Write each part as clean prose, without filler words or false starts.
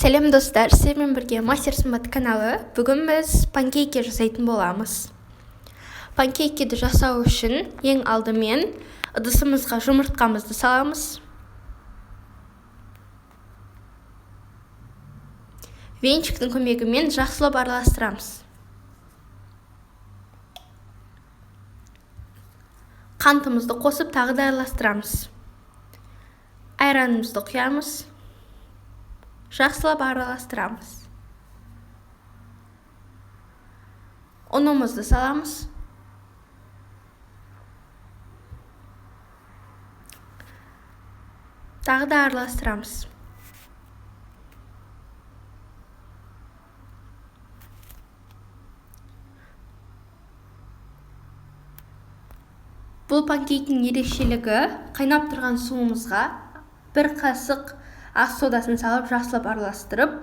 Сәлем достар, сіздермен бірге Мастер Сымбат каналы. Бүгін біз панкейки жасайтын боламыз. Панкейкиді жасау үшін ең алдымен ыдысымызға жұмыртқамызды саламыз. Венчиктің көмегімен жақсылап араластырамыз. Қантымызды қосып тағы да араластырамыз. Айранымызды құямыз. Жақсылап араластырамыз. Ұнымызды саламыз. Тағы да араластырамыз. Бұл панкейктің ерекшелігі қайнап тұрған суымызға бір қасық ақ содасын салып жақсылап араластырып,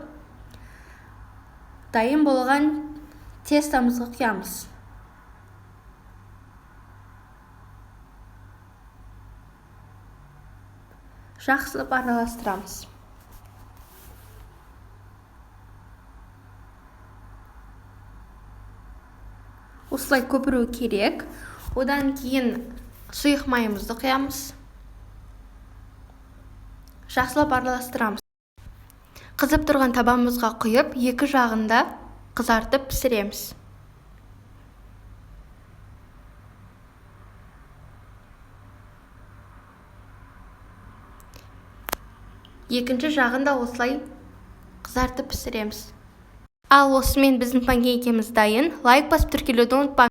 дайын болған тестамызға құямыз. Жақсылап араластырамыз. Осылай көпіру керек. Одан кейін сұйық майымызды құямыз. Жақсылап араластырамыз. Қызып тұрған табамызға құйып, екі жағында қызартып пісіреміз. Екінші жағында осылай қызартып пісіреміз. Ал осымен біздің панкейкіміз дайын. Лайк басып тіркелуді ұмытпаңыз.